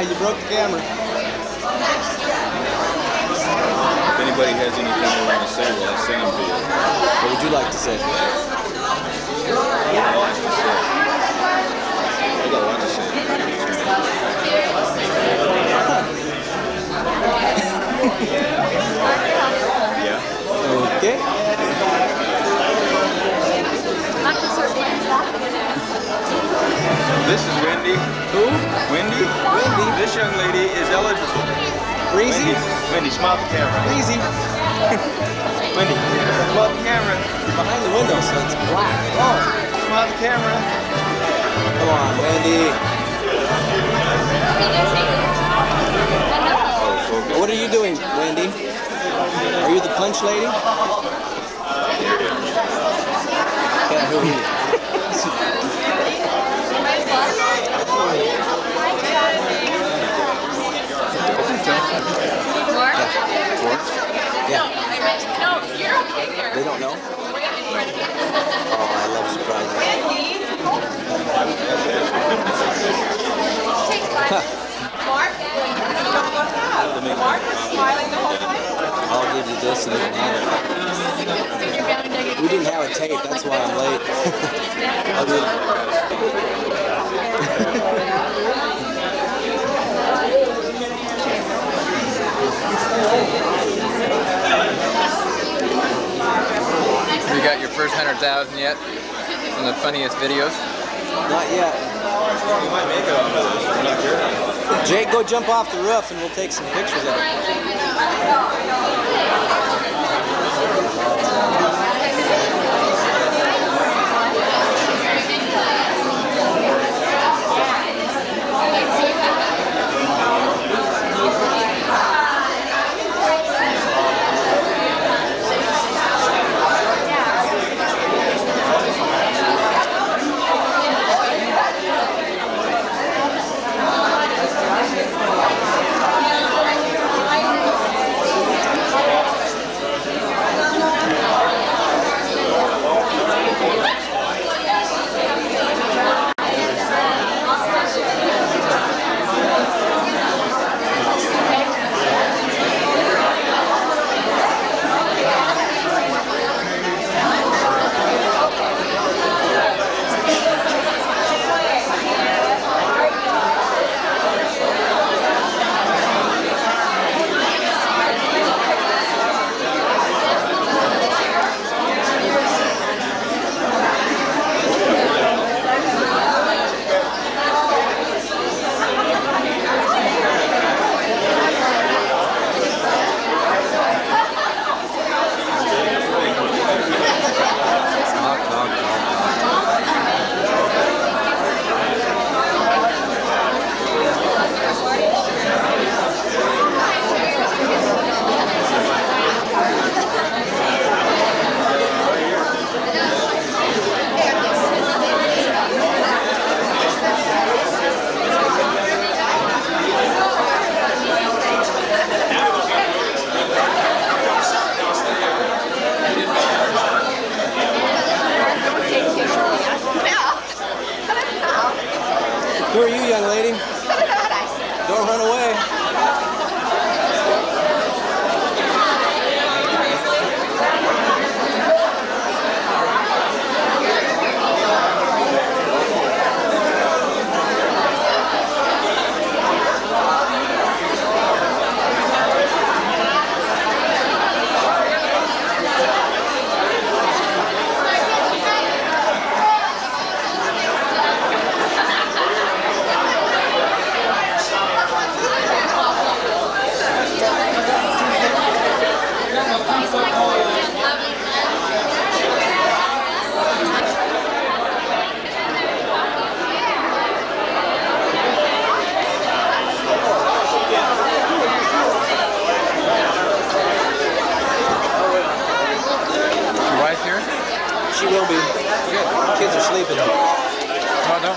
You broke the camera. If anybody has anything they want to say, well, I'll send them to you. What would you like to say? I got a lot to say. Yeah. Okay. This is Wendy. Who? Wendy? Wendy. This young lady is eligible. Breezy? Wendy, smile at the camera. Breezy. Wendy, smile at the camera. Behind the window, so it's black. Oh. Smile at the camera. Come on, Wendy. What are you doing, Wendy? Are you the punch lady? Yeah, who are you? Yeah. No, you're okay there. They don't know? Oh, I love surprises. Mark? Mark was smiling the whole time? I'll give you this and you can have it. We didn't have a tape, that's why I'm late. I'll do it. You got your first 100,000 yet? From the funniest videos? Not yet. You might make it off of this. I'm not sure. Jake, go jump off the roof and we'll take some pictures of it.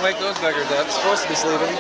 wake those buggers up. Supposed to be sleeping.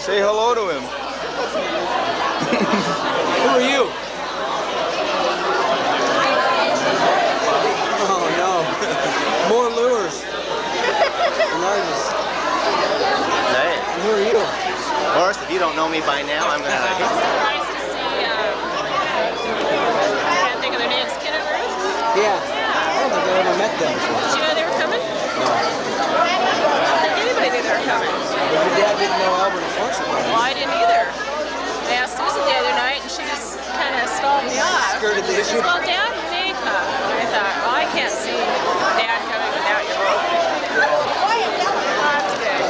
Say hello to him. Who are you? Oh no. More Luehrs. The largest. Hey. Who are you? Of course, if you don't know me by now, I'm gonna hit you. Surprised to see, I can't think of their names. Ken and Rouws? Yeah. I don't think I ever met them before. Did you know they were coming? No. I don't think anybody knew they were coming. But your dad didn't know Albert and Florence were coming. Well, I didn't either. I asked Susan the other night, and she just kind of stalled me off. Skirted the issue. Well, Dad may come. And I thought, well, I can't see Dad coming without your mom. Not today.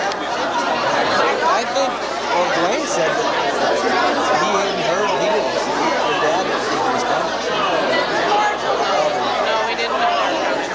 I think, well, Dwayne said that he hadn't heard, he didn't see your dad that he was coming. No, we didn't know they were coming.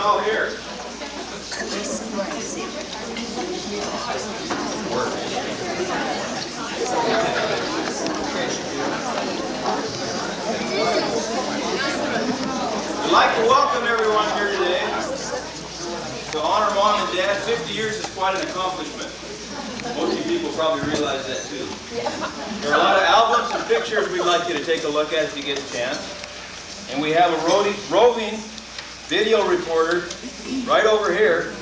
all here. I'd like to welcome everyone here today. To honor Mom and Dad, 50 years is quite an accomplishment. Most of you people probably realize that too. There are a lot of albums and pictures we'd like you to take a look at if you get a chance. And we have a roving video reporter right over here.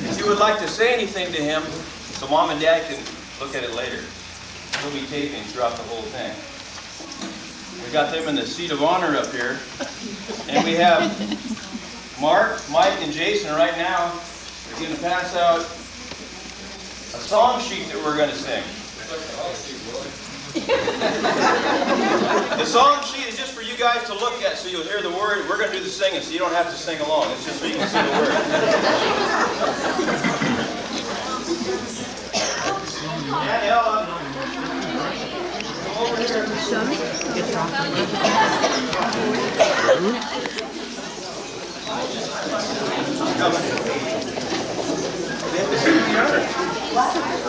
If you would like to say anything to him, so Mom and Dad can look at it later. He'll be taping throughout the whole thing. We got them in the seat of honor up here. And we have Mark, Mike, and Jason right now. They're going to pass out a song sheet that we're going to sing. The song sheet is just for you guys to look at so you'll hear the word. We're going to do the singing so you don't have to sing along. It's just so you can see the word. And Della, come over here.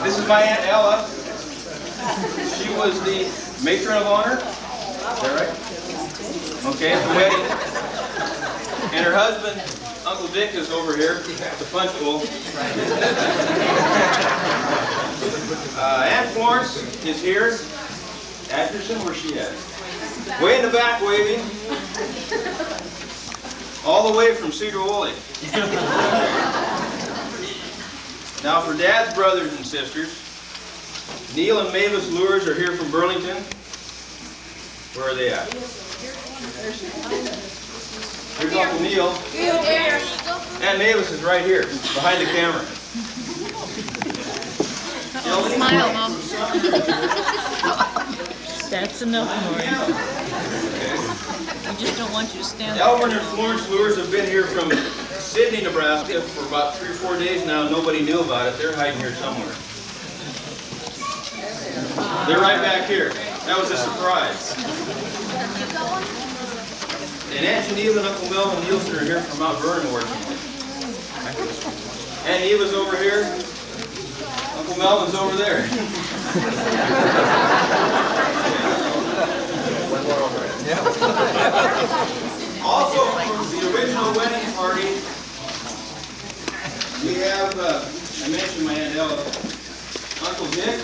This is my Aunt Ella. She was the matron of honor. Is that right? Okay, at the wedding. And her husband, Uncle Dick, is over here at the punch bowl. Aunt Florence is here. Atherson, where's she at? Way in the back waving. All the way from Sedro Woolley. Now for Dad's brothers and sisters, Neil and Mavis Luehrs are here from Burlington. Where are they at? Here's Uncle Neil. And Mavis is right here, behind the camera. Smile, Mom. That's enough, Maury. I just don't want you to stand there. Elvin and Florence Luehrs have been here from Sydney, Nebraska for about 3 or 4 days now. Nobody knew about it. They're hiding here somewhere. They're right back here. That was a surprise. And Aunt Geneva and Uncle Melvin Nielsen are here from Mount Vernon working. Aunt Eva's over here. Uncle Melvin's over there. Also from the original wedding party, we have, I mentioned my Aunt Ella, Uncle Dick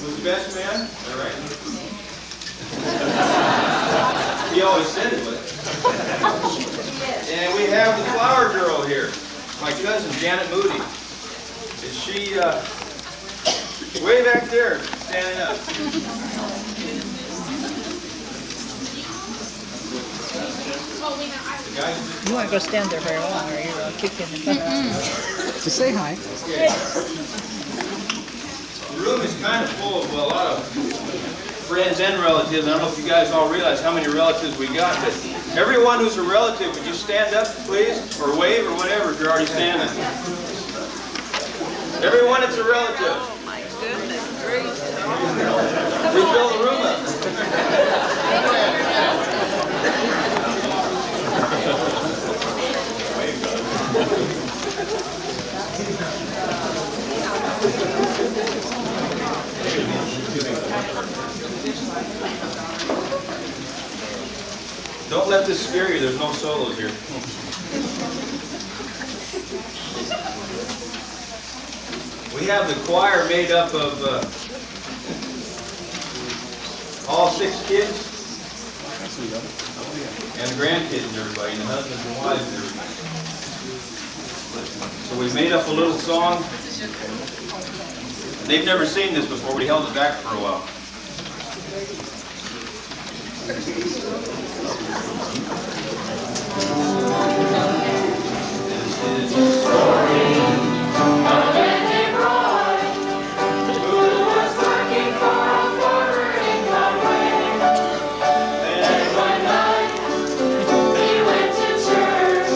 was the best man. All right. He always said it was. And we have the flower girl here, my cousin Janet Moody. Is she way back there, standing up? You won't go stand there very long, or you'll kick you in the butt. Just say hi. Okay. The room is kind of full of a lot of friends and relatives. I don't know if you guys all realize how many relatives we got, but everyone who's a relative, would you stand up, please? Or wave, or whatever, if you're already standing. Everyone that's a relative. Oh my goodness gracious. We fill the room up. Don't let this scare you. There's no solos here. We have the choir made up of all 6 kids and the grandkids and everybody, and the husbands and wives and everybody. So we made up a little song. They've never seen this before. We held it back for a while. This is the story of Benny Roy, who was working for a farmer in Conway. Then one night he went to church,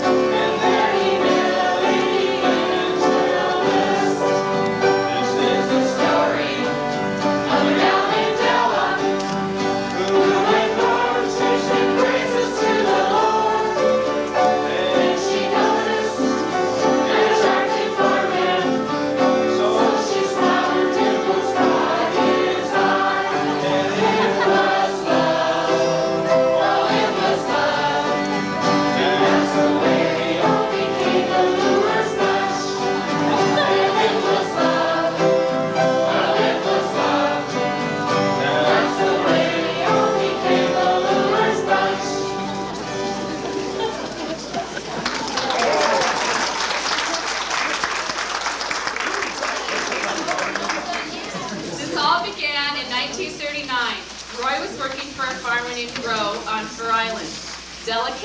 and there he met a lady in his wilderness. This is the story of a gal named Della, who went north to sing praises to the Lord.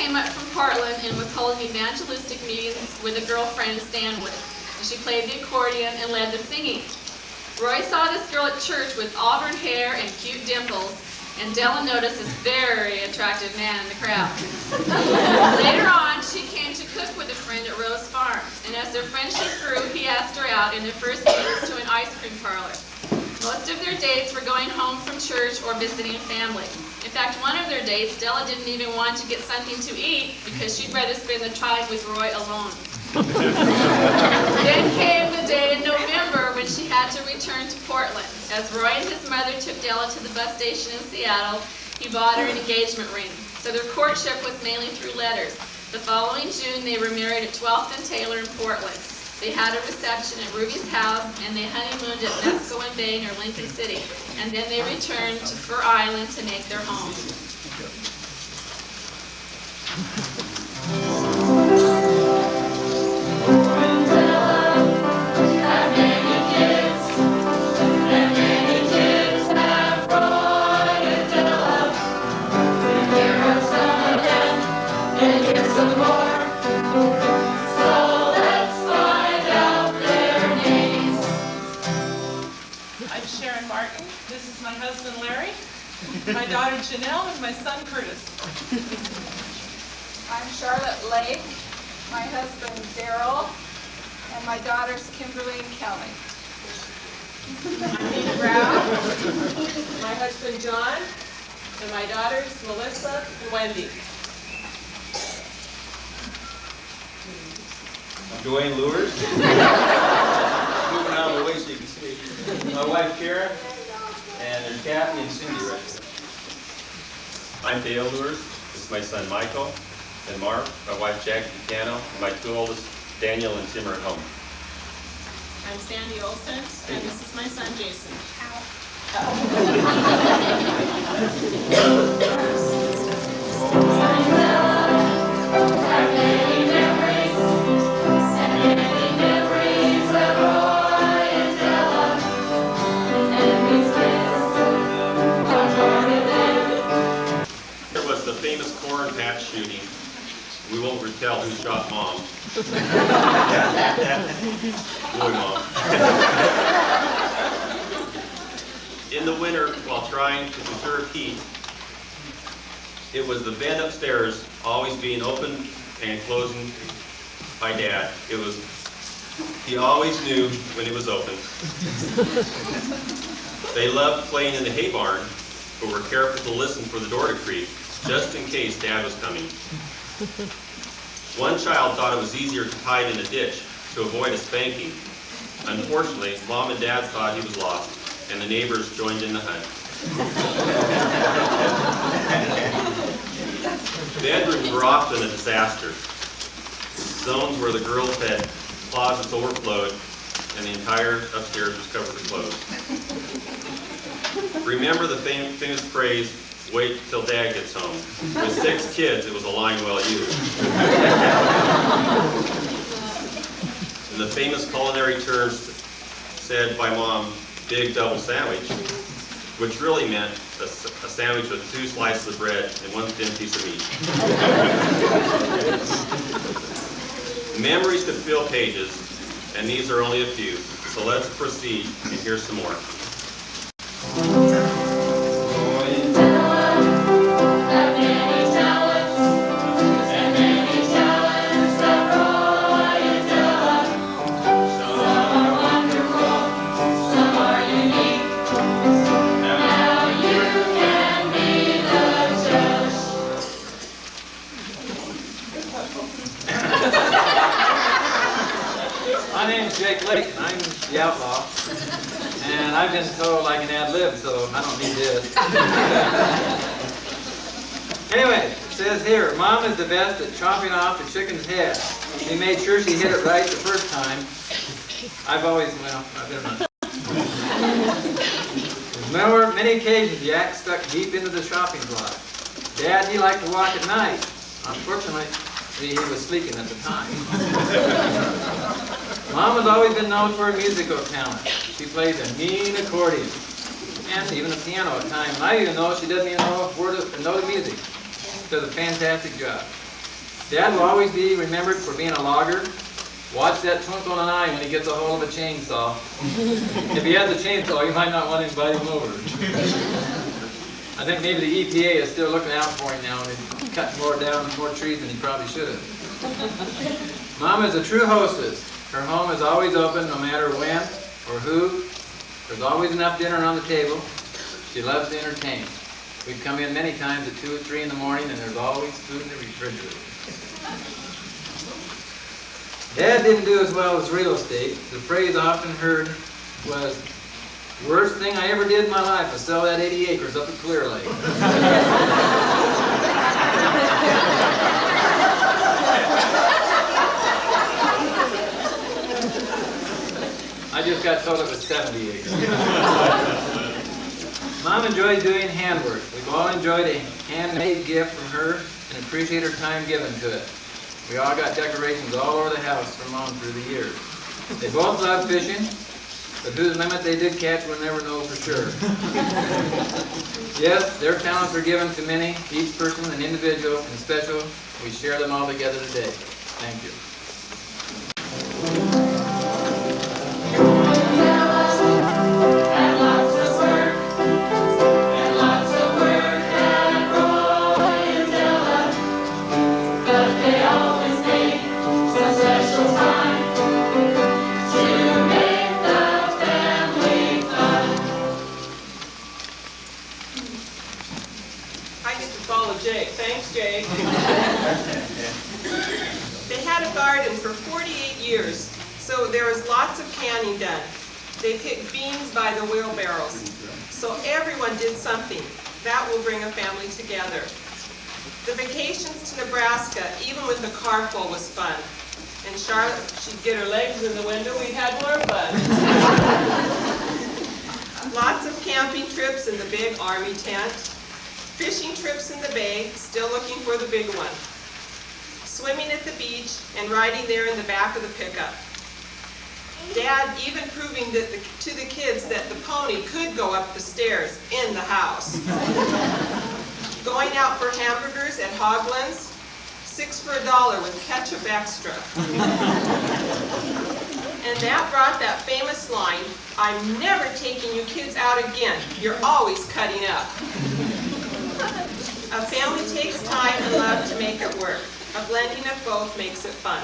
came up from Portland and was holding evangelistic meetings with a girlfriend, Stanwood. And she played the accordion and led the singing. Roy saw this girl at church with auburn hair and cute dimples, and Della noticed this very attractive man in the crowd. Later on, she came to cook with a friend at Rouws Farm, and as their friendship grew, he asked her out in their first dates to an ice cream parlor. Most of their dates were going home from church or visiting family. In fact, one of their dates, Della didn't even want to get something to eat because she'd rather spend the time with Roy alone. Then came the day in November when she had to return to Portland. As Roy and his mother took Della to the bus station in Seattle, he bought her an engagement ring. So their courtship was mainly through letters. The following June, they were married at 12th and Taylor in Portland. They had a reception at Ruby's house, and they honeymooned at Mesco and Bay near Lincoln City. And then they returned to Fur Island to make their home. My daughter Janelle and my son Curtis. I'm Charlotte Lake, my husband Daryl, and my daughters Kimberly and Kelly. I'm Rouws, my husband John, and my daughters Melissa and Wendy. I'm Luehrs. Moving out of the way so you can see. My wife Karen, and there's Kathy and Cindy right there. I'm Della Luehrs. This is my son Michael and Mark, my wife Jackie Piano, and my two oldest, Daniel and Tim, are at home. I'm Sandy Olson, and this is my son Jason. Shooting. We won't retell who shot Mom. Boy, Mom. In the winter, while trying to conserve heat, it was the vent upstairs always being open and closing by Dad. He always knew when it was open. They loved playing in the hay barn, but were careful to listen for the door to creak, just in case Dad was coming. One child thought it was easier to hide in a ditch to avoid a spanking. Unfortunately, Mom and Dad thought he was lost, and the neighbors joined in the hunt. Bedrooms were often a disaster. Zones where the girls had closets overflowed, and the entire upstairs was covered with clothes. Remember the famous phrase, "Wait till Dad gets home." With 6 kids, it was a line well used. And the famous culinary terms said by Mom, "big double sandwich," which really meant a sandwich with 2 slices of bread and 1 thin piece of meat. Memories could fill pages, and these are only a few. So let's proceed and hear some more. I'm the outlaw, and I've been told I can ad-lib, so I don't need this. Anyway, it says here, Mom is the best at chopping off the chicken's head. She made sure she hit it right the first time. I've been There's many occasions the axe stuck deep into the chopping block. Dad, he liked to walk at night. Unfortunately, he was sleeping at the time. Mom has always been known for her musical talent. She plays a mean accordion, and even the piano at times. And I even know she doesn't even know a note of music. She does a fantastic job. Dad will always be remembered for being a logger. Watch that twinkle in an eye when he gets a hold of a chainsaw. If he has a chainsaw, you might not want to invite him over. I think maybe the EPA is still looking out for him now and he's cutting more trees than he probably should have. Mom is a true hostess. Her home is always open no matter when or who. There's always enough dinner on the table. She loves to entertain. We've come in many times at 2 or 3 in the morning and there's always food in the refrigerator. Dad didn't do as well as real estate. The phrase often heard was, "Worst thing I ever did in my life was sell that 80 acres up at Clear Lake." I just got told it was 70 acres. Mom enjoyed doing handwork. We've all enjoyed a handmade gift from her and appreciate her time given to it. We all got decorations all over the house from Mom through the years. They both loved fishing, but whose limit they did catch we'll never know for sure. Yes, their talents are given to many, each person an individual and special. We share them all together today. Thank you. Thanks, Jay. They had a garden for 48 years, so there was lots of canning done. They picked beans by the wheelbarrows. So everyone did something. That will bring a family together. The vacations to Nebraska, even with the car full, was fun. And Charlotte, she'd get her legs in the window, we'd had more fun. Lots of camping trips in the big army tent. Fishing trips in the bay, still looking for the big one. Swimming at the beach and riding there in the back of the pickup. Dad even proving that to the kids that the pony could go up the stairs in the house. Going out for hamburgers at Hogland's, 6 for $1 with ketchup extra. And that brought that famous line, "I'm never taking you kids out again. You're always cutting up." A family takes time and love to make it work. A blending of both makes it fun.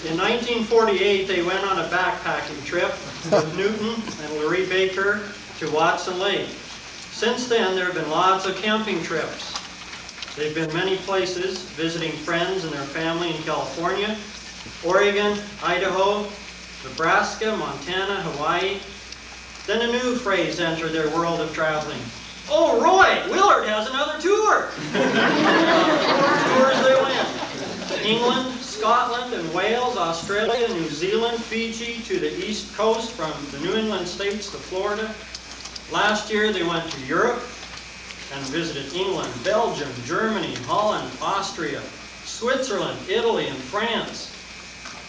In 1948, they went on a backpacking trip with Newton and Larry Baker to Watson Lake. Since then, there have been lots of camping trips. They've been many places, visiting friends and their family in California, Oregon, Idaho, Nebraska, Montana, Hawaii. Then a new phrase entered their world of traveling. "Oh, Roy, Willard has another tour!" 4 tours they went. England, Scotland, and Wales, Australia, New Zealand, Fiji, to the East Coast from the New England states to Florida. Last year they went to Europe and visited England, Belgium, Germany, Holland, Austria, Switzerland, Italy, and France,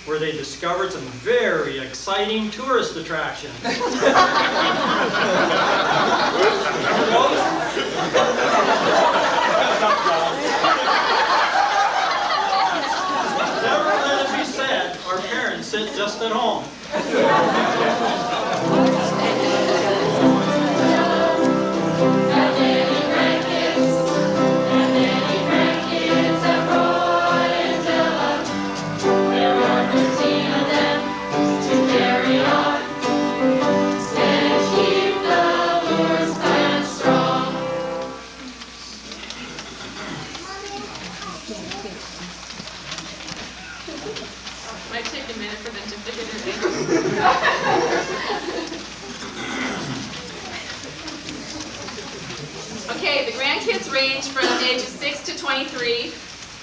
where they discovered some very exciting tourist attractions. Never let it be said our parents sit just at home. Might take a minute for them to figure their name. Okay, the grandkids range from ages 6 to 23.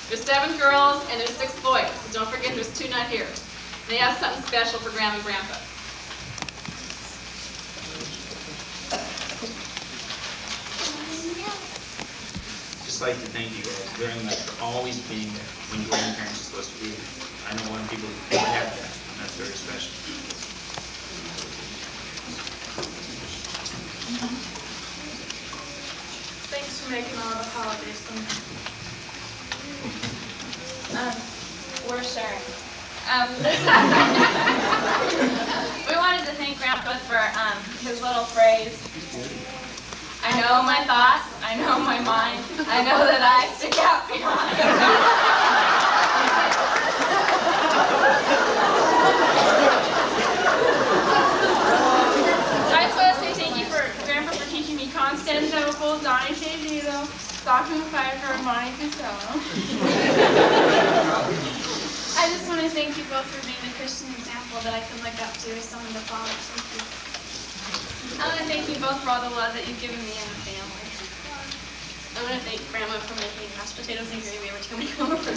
There's 7 girls and there's 6 boys. Don't forget there's 2 not here. They have something special for Grandma and Grandpa. Just like to thank you guys very much for always being there when grandparents are supposed to be there. I know a lot of people never have that, and that's very special. Thanks for making all the holidays fun. We're sharing. We wanted to thank Grandpa for his little phrase. I know my thoughts, I know my mind, I know that I stick out behind. I just want to say thank you for Grandpa for teaching me Constantinople, Donny Sedro, Stockman Pfeiffer, and Monte Cristo. I just want to thank you both for being the Christian example that I can look up to as someone to follow. Thank you. I want to thank you both for all the love that you've given me and the family. I want to thank Grandma for making mashed potatoes and gravy every time we come over.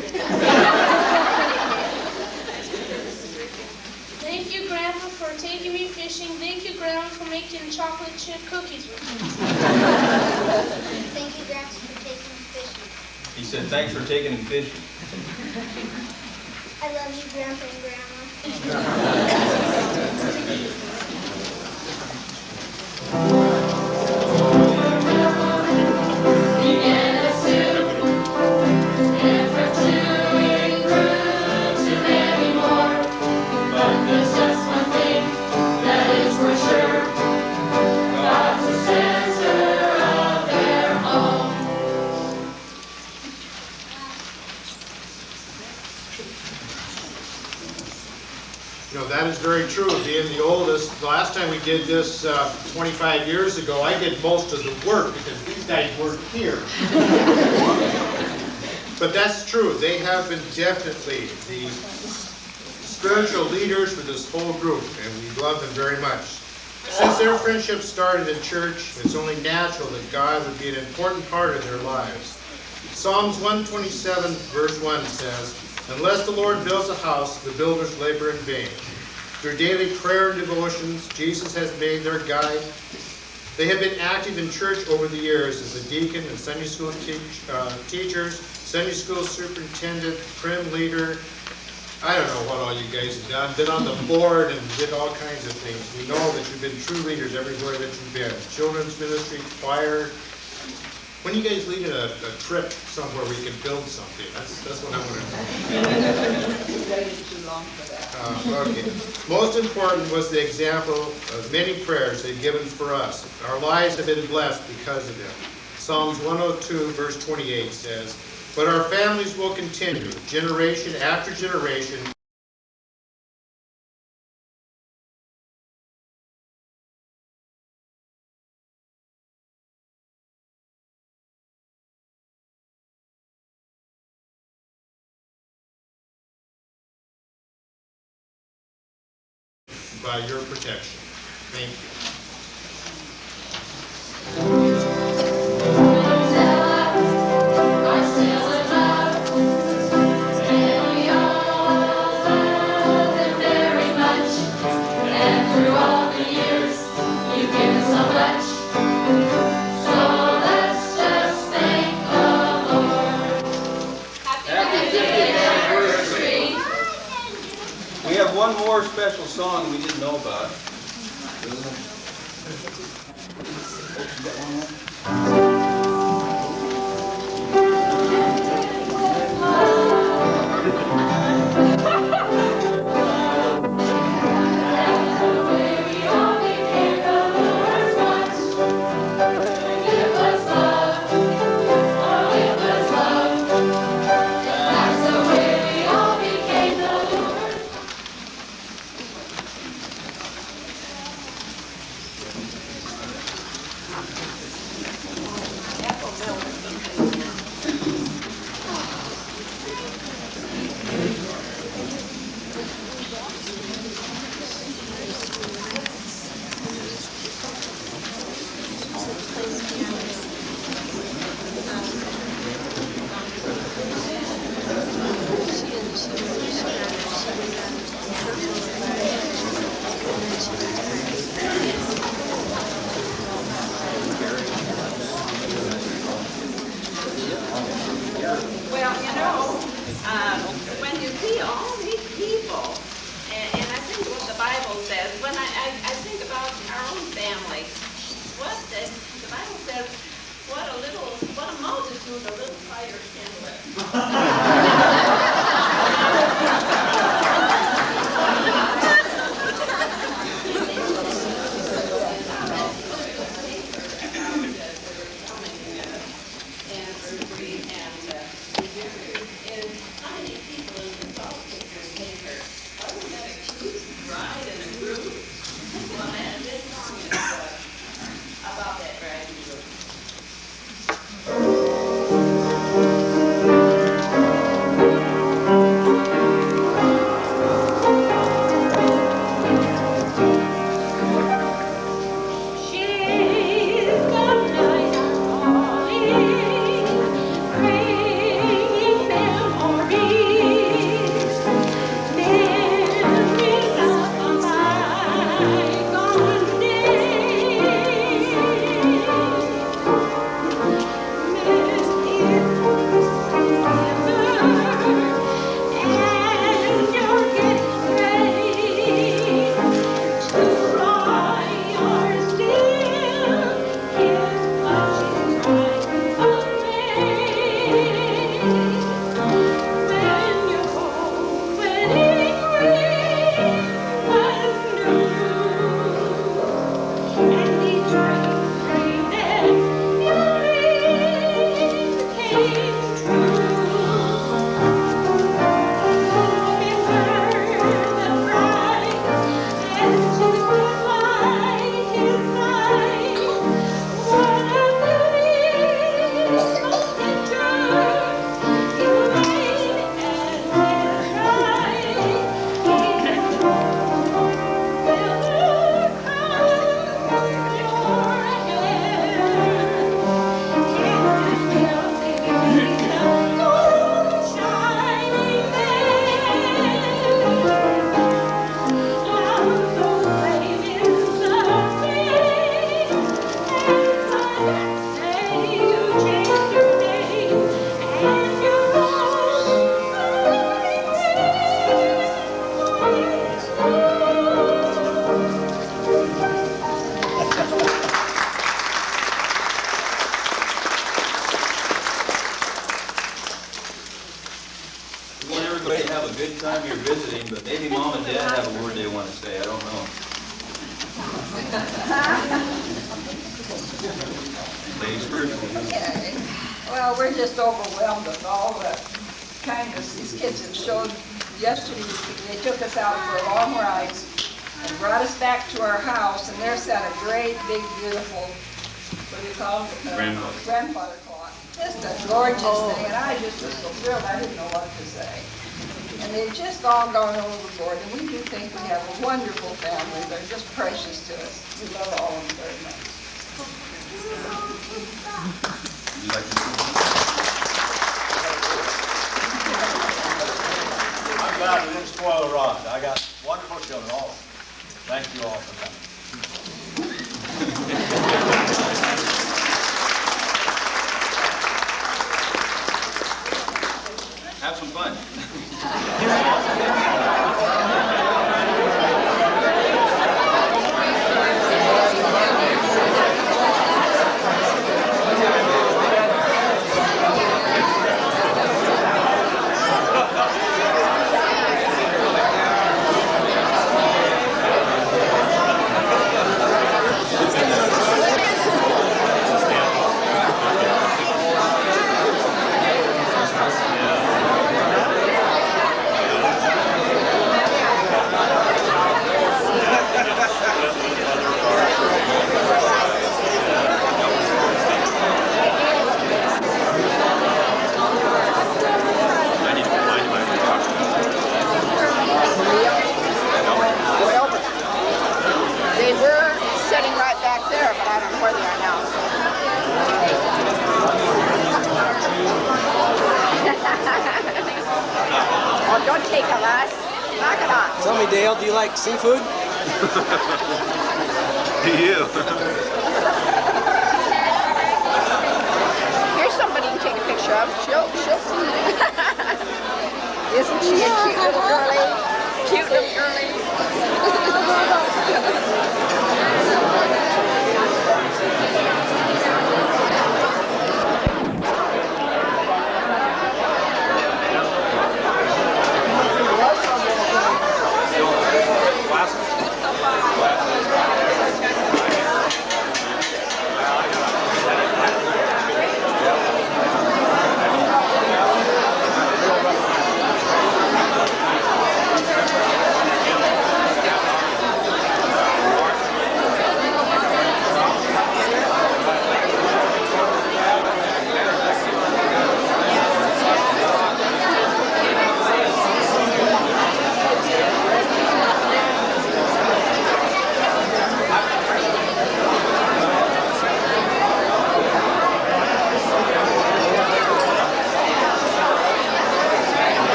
Thank you, Grandpa, for taking me fishing. Thank you, Grandma, for making chocolate chip cookies with me. Thank you, Grandpa, for taking me fishing. He said, thanks for taking him fishing. I love you, Grandpa and Grandma. That is very true. Being the oldest, the last time we did this 25 years ago, I did most of the work because these guys worked here. But that's true. They have been definitely the spiritual leaders for this whole group, and we love them very much. Since their friendship started in church, it's only natural that God would be an important part of their lives. Psalms 127, verse 1 says, "Unless the Lord builds a house, the builders labor in vain." Through daily prayer and devotions, Jesus has made their guide. They have been active in church over the years as a deacon and Sunday school teachers, Sunday school superintendent, prim leader. I don't know what all you guys have done. Been on the board and did all kinds of things. We know that you've been true leaders everywhere that you've been. Children's ministry, choir. When you guys lead a trip somewhere we can build something, that's what I want to know. You waited too long for that. Okay. Most important was the example of many prayers they've given for us. Our lives have been blessed because of them. Psalms 102, verse 28 says, "But our families will continue, generation after generation, by your protection." Thank you. We have one more special song we didn't know about. want to say. I don't know. Ladies first. Okay. Well, we're just overwhelmed with all the kindness these kids have showed. Yesterday, they took us out for a long ride and brought us back to our house, and there sat a great, big, beautiful, what do you call it? Grandfather clock. Just a gorgeous thing, and I just was so thrilled, I didn't know what to say. And they've just all gone overboard, and we do think we have a wonderful family. They're just precious to us. We love all of them very much. Would you like to see? I'm glad we didn't spoil the rod. I got wonderful children, all of them. Thank you all for coming. Have some fun. They were sitting right back there, but I don't know where they are now. Oh, don't take a lass. Knock it off. Tell me, Dale, do you like seafood? Do you? Here's somebody you can take a picture of. She'll see you. Isn't she a cute little girlie? Cute little girlie.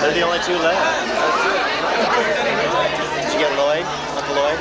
They're the only two left. Did you get Lloyd? Uncle Lloyd?